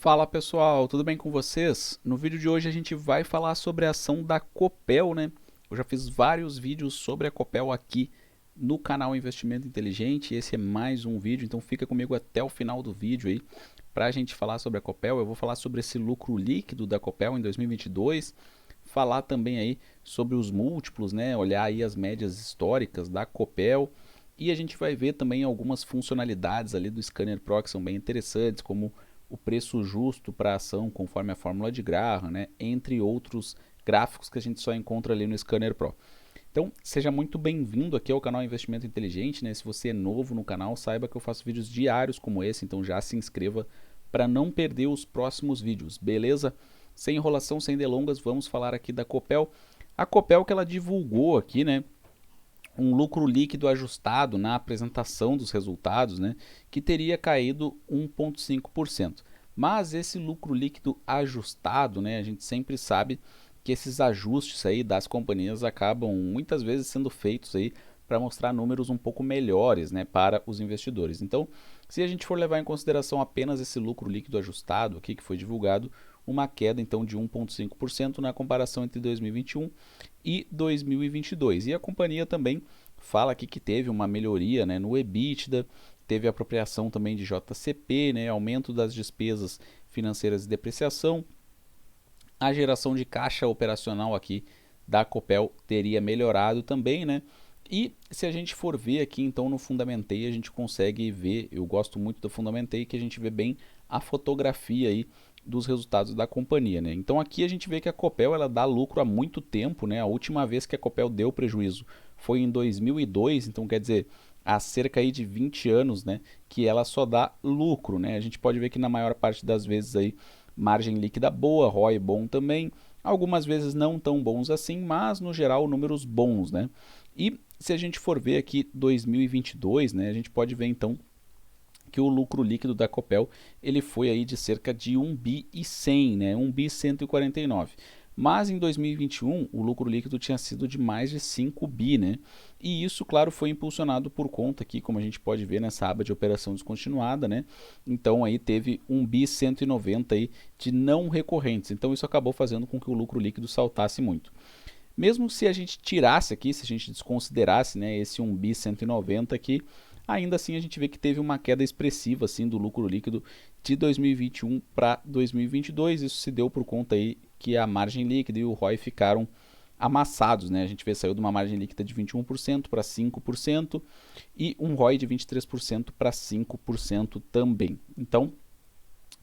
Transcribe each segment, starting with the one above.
Fala pessoal, tudo bem com vocês? No vídeo de hoje a gente vai falar sobre a ação da Copel, né? Eu já fiz vários vídeos sobre a Copel aqui no canal Investimento Inteligente. Esse é mais um vídeo, então fica comigo até o final do vídeo aí para a gente falar sobre a Copel. Eu vou falar sobre esse lucro líquido da Copel em 2022, falar também aí sobre os múltiplos, né? Olhar aí as médias históricas da Copel. E a gente vai ver também algumas funcionalidades ali do Scanner Pro que são bem interessantes, como o preço justo para a ação conforme a fórmula de Graham, né? Entre outros gráficos que a gente só encontra ali no Scanner Pro. Então, seja muito bem-vindo aqui ao canal Investimento Inteligente, né? Se você é novo no canal, saiba que eu faço vídeos diários como esse, então já se inscreva para não perder os próximos vídeos, beleza? Sem enrolação, sem delongas, vamos falar aqui da Copel. A Copel que ela divulgou aqui, né? Um lucro líquido ajustado na apresentação dos resultados, né, que teria caído 1,5%. Mas esse lucro líquido ajustado, né, a gente sempre sabe que esses ajustes aí das companhias acabam muitas vezes sendo feitos aí para mostrar números um pouco melhores, né, para os investidores. Então, se a gente for levar em consideração apenas esse lucro líquido ajustado aqui que foi divulgado, uma queda então de 1,5% na comparação entre 2021 e 2022. E a companhia também fala aqui que teve uma melhoria, né, no EBITDA, teve apropriação também de JCP, né, aumento das despesas financeiras e depreciação. A geração de caixa operacional aqui da Copel teria melhorado também, né? E se a gente for ver aqui então no Fundamentei, a gente consegue ver, eu gosto muito do Fundamentei, que a gente vê bem a fotografia aí dos resultados da companhia, né? Então aqui a gente vê que a Copel ela dá lucro há muito tempo, né? A última vez que a Copel deu prejuízo foi em 2002, então quer dizer, há cerca aí de 20 anos, né, que ela só dá lucro, né? A gente pode ver que na maior parte das vezes aí margem líquida boa, ROI bom também, algumas vezes não tão bons assim, mas no geral números bons, né? E se a gente for ver aqui 2022, né, a gente pode ver então que o lucro líquido da Copel ele foi aí de cerca de 1 bi e 100, né, 1 bi 149. Mas em 2021 o lucro líquido tinha sido de mais de 5 bi, né? E isso, claro, foi impulsionado por conta aqui, como a gente pode ver nessa aba de operação descontinuada, né? Então aí teve 1 bi 190 aí de não recorrentes. Então isso acabou fazendo com que o lucro líquido saltasse muito. Mesmo se a gente tirasse aqui, se a gente desconsiderasse, né, esse 1 bi 190 aqui, ainda assim a gente vê que teve uma queda expressiva assim do lucro líquido de 2021 para 2022. Isso se deu por conta aí que a margem líquida e o ROI ficaram amassados, né? A gente vê saiu de uma margem líquida de 21% para 5% e um ROI de 23% para 5% também. Então,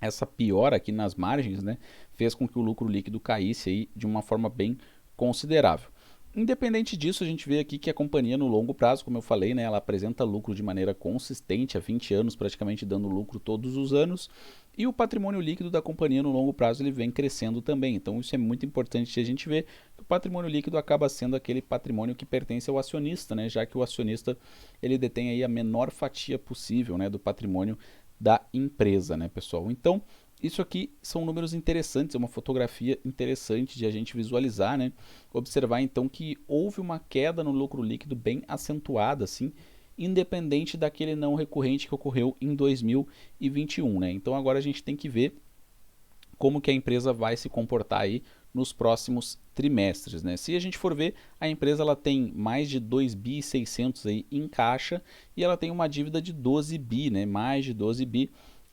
essa piora aqui nas margens, né, fez com que o lucro líquido caísse aí de uma forma bem considerável. Independente disso, a gente vê aqui que a companhia no longo prazo, como eu falei, né, ela apresenta lucro de maneira consistente há 20 anos, praticamente dando lucro todos os anos, e o patrimônio líquido da companhia no longo prazo ele vem crescendo também. Então isso é muito importante a gente ver que o patrimônio líquido acaba sendo aquele patrimônio que pertence ao acionista, né, já que o acionista ele detém aí a menor fatia possível, né, do patrimônio da empresa, né, pessoal? Então, isso aqui são números interessantes, é uma fotografia interessante de a gente visualizar, né? Observar então que houve uma queda no lucro líquido bem acentuada, assim, independente daquele não recorrente que ocorreu em 2021, né? Então agora a gente tem que ver como que a empresa vai se comportar aí nos próximos trimestres, né? Se a gente for ver, a empresa ela tem mais de 2 bi 600 aí em caixa e ela tem uma dívida de 12 bi, né? Mais de 12 bi.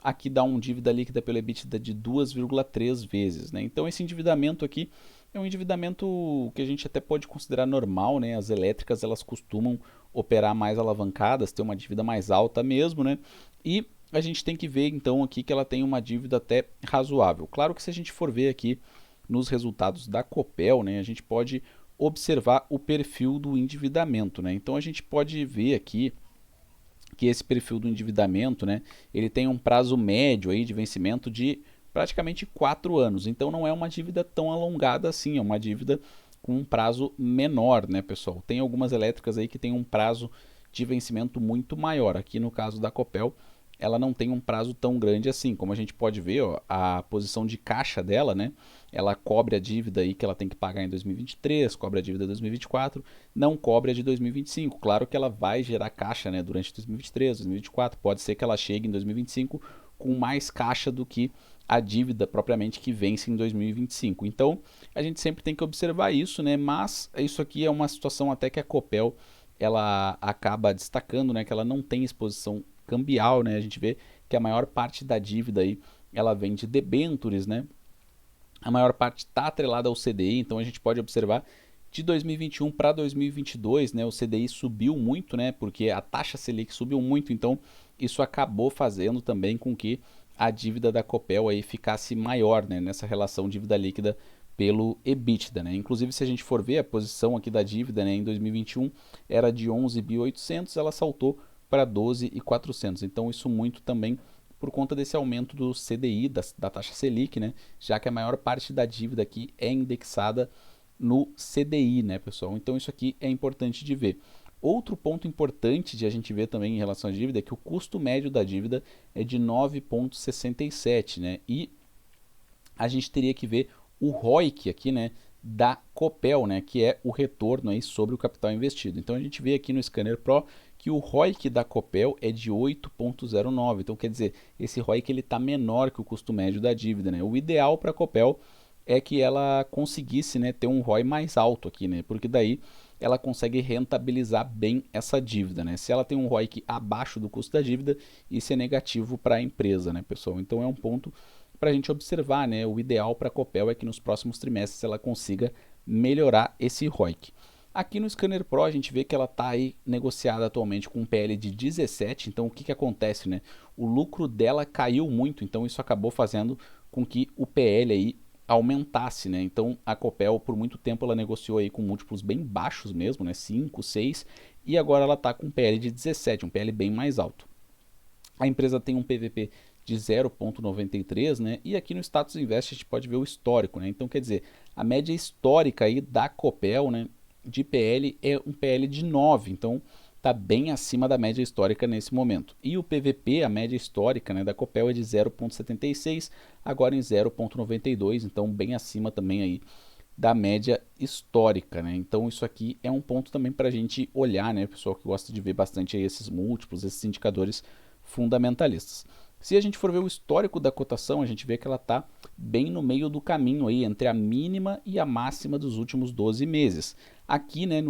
Aqui dá um dívida líquida pelo EBITDA de 2,3 vezes, né? Então esse endividamento aqui é um endividamento que a gente até pode considerar normal, né? As elétricas elas costumam operar mais alavancadas, ter uma dívida mais alta mesmo, né? E a gente tem que ver então aqui que ela tem uma dívida até razoável. Claro que se a gente for ver aqui nos resultados da Copel, né, a gente pode observar o perfil do endividamento, né? Então a gente pode ver aqui que esse perfil do endividamento, né, ele tem um prazo médio aí de vencimento de praticamente 4 anos. Então não é uma dívida tão alongada assim, é uma dívida com um prazo menor, né, pessoal? Tem algumas elétricas aí que tem um prazo de vencimento muito maior. Aqui no caso da Copel, ela não tem um prazo tão grande assim. Como a gente pode ver, ó, a posição de caixa dela, né? Ela cobre a dívida aí que ela tem que pagar em 2023, cobre a dívida de 2024, não cobre a de 2025. Claro que ela vai gerar caixa, né, durante 2023, 2024. Pode ser que ela chegue em 2025 com mais caixa do que a dívida propriamente que vence em 2025. Então, a gente sempre tem que observar isso, né? Mas isso aqui é uma situação até que a Copel ela acaba destacando, né, que ela não tem exposição cambial, né? A gente vê que a maior parte da dívida aí ela vem de debêntures, né? A maior parte está atrelada ao CDI, então a gente pode observar de 2021 para 2022, né, o CDI subiu muito, né, porque a taxa Selic subiu muito, então isso acabou fazendo também com que a dívida da Copel aí ficasse maior, né, nessa relação dívida líquida pelo EBITDA, né? Inclusive, se a gente for ver a posição aqui da dívida, né, em 2021 era de 11.800, ela saltou para 12.400. Então isso muito também por conta desse aumento do CDI, da taxa Selic, né? Já que a maior parte da dívida aqui é indexada no CDI, né, pessoal? Então isso aqui é importante de ver. Outro ponto importante de a gente ver também em relação à dívida é que o custo médio da dívida é de 9,67, né? E a gente teria que ver o ROIC aqui, né, da Copel, né, que é o retorno aí sobre o capital investido. Então a gente vê aqui no Scanner Pro que o ROIC da Copel é de 8,09. Então quer dizer, esse ROIC ele está menor que o custo médio da dívida, né? O ideal para a Copel é que ela conseguisse, né, ter um ROI mais alto aqui, né? Porque daí ela consegue rentabilizar bem essa dívida, né? Se ela tem um ROIC abaixo do custo da dívida, isso é negativo para a empresa, né, pessoal? Então é um ponto para a gente observar, né? O ideal para a Copel é que nos próximos trimestres ela consiga melhorar esse ROIC. Aqui no Scanner Pro a gente vê que ela está aí negociada atualmente com um PL de 17, então o que acontece, né? O lucro dela caiu muito, então isso acabou fazendo com que o PL aí aumentasse, né? Então a Copel por muito tempo ela negociou aí com múltiplos bem baixos mesmo, né? 5, 6, e agora ela está com um PL de 17, um PL bem mais alto. A empresa tem um PVP de 0,93, né? E aqui no Status Invest a gente pode ver o histórico, né? Então quer dizer, a média histórica aí da Copel, né, de PL é um PL de 9, então está bem acima da média histórica nesse momento. E o PVP, a média histórica, né, da Copel é de 0,76, agora em 0,92, então bem acima também aí da média histórica, né? Então isso aqui é um ponto também para a gente olhar, né, pessoal que gosta de ver bastante aí esses múltiplos, esses indicadores fundamentalistas. Se a gente for ver o histórico da cotação, a gente vê que ela está bem no meio do caminho aí, entre a mínima e a máxima dos últimos 12 meses. Aqui, né,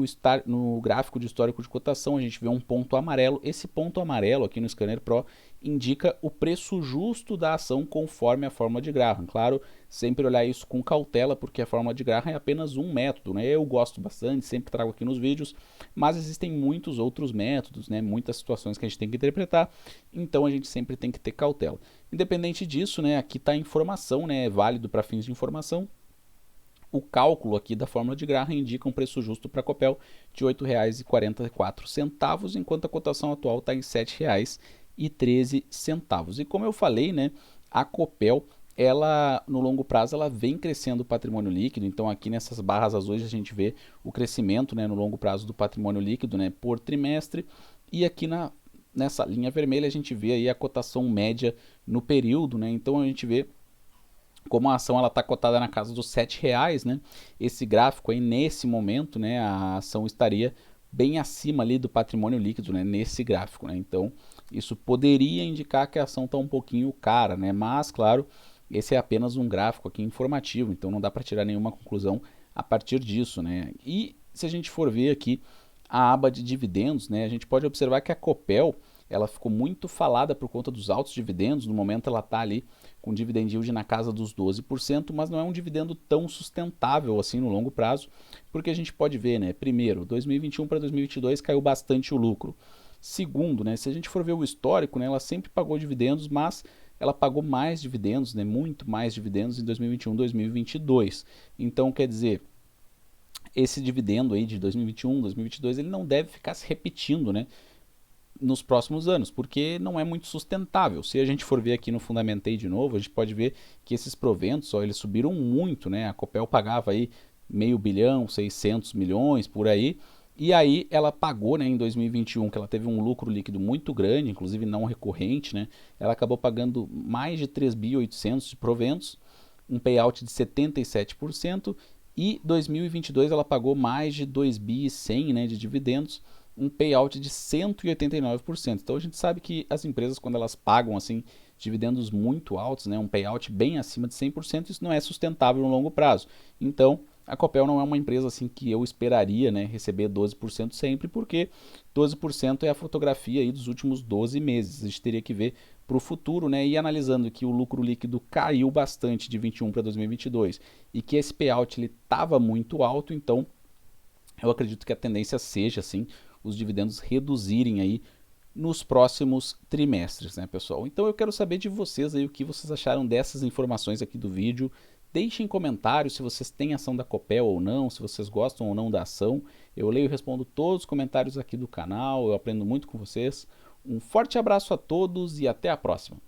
no gráfico de histórico de cotação, a gente vê um ponto amarelo. Esse ponto amarelo aqui no Scanner Pro indica o preço justo da ação conforme a fórmula de Graham. Claro, sempre olhar isso com cautela, porque a fórmula de Graham é apenas um método, né? Eu gosto bastante, sempre trago aqui nos vídeos, mas existem muitos outros métodos, né? Muitas situações que a gente tem que interpretar, então a gente sempre tem que ter cautela. Independente disso, né, aqui está a informação, né, é válido para fins de informação. O cálculo aqui da fórmula de Graham indica um preço justo para a Copel de R$ 8,44, enquanto a cotação atual está em R$ 7,13. E como eu falei, né, a Copel, ela no longo prazo ela vem crescendo o patrimônio líquido. Então aqui nessas barras azuis a gente vê o crescimento, né, no longo prazo do patrimônio líquido, né, por trimestre. E aqui nessa linha vermelha a gente vê aí a cotação média no período, né? Então a gente vê como a ação está cotada na casa dos R$ 7,00, né? Esse gráfico aí, nesse momento, né, a ação estaria bem acima ali do patrimônio líquido, né, nesse gráfico, né? Então, isso poderia indicar que a ação está um pouquinho cara, né? Mas, claro, esse é apenas um gráfico aqui informativo, então não dá para tirar nenhuma conclusão a partir disso, né? E se a gente for ver aqui a aba de dividendos, né, a gente pode observar que a Copel ela ficou muito falada por conta dos altos dividendos. No momento ela está ali com dividend yield na casa dos 12%, mas não é um dividendo tão sustentável assim no longo prazo, porque a gente pode ver, né, primeiro, 2021 para 2022 caiu bastante o lucro. Segundo, né, se a gente for ver o histórico, né, ela sempre pagou dividendos, mas ela pagou mais dividendos, né, muito mais dividendos em 2021 e 2022. Então, quer dizer, esse dividendo aí de 2021, 2022, ele não deve ficar se repetindo, né, nos próximos anos, porque não é muito sustentável. Se a gente for ver aqui no Fundamentei de novo, a gente pode ver que esses proventos, ó, eles subiram muito, né? A Copel pagava aí meio bilhão, 600 milhões por aí, e aí ela pagou, né, em 2021, que ela teve um lucro líquido muito grande, inclusive não recorrente, né? Ela acabou pagando mais de 3.800 de proventos, um payout de 77%, e 2022 ela pagou mais de 2.100, né, de dividendos, um payout de 189%. Então a gente sabe que as empresas, quando elas pagam assim dividendos muito altos, né, um payout bem acima de 100%, isso não é sustentável no longo prazo. Então, a Copel não é uma empresa assim que eu esperaria, né, receber 12% sempre, porque 12% é a fotografia aí dos últimos 12 meses. A gente teria que ver para o futuro, né, e analisando que o lucro líquido caiu bastante de 21 para 2022 e que esse payout estava muito alto, então eu acredito que a tendência seja assim os dividendos reduzirem aí nos próximos trimestres, né, pessoal? Então eu quero saber de vocês aí o que vocês acharam dessas informações aqui do vídeo. Deixem comentários se vocês têm ação da Copel ou não, se vocês gostam ou não da ação. Eu leio e respondo todos os comentários aqui do canal, eu aprendo muito com vocês. Um forte abraço a todos e até a próxima.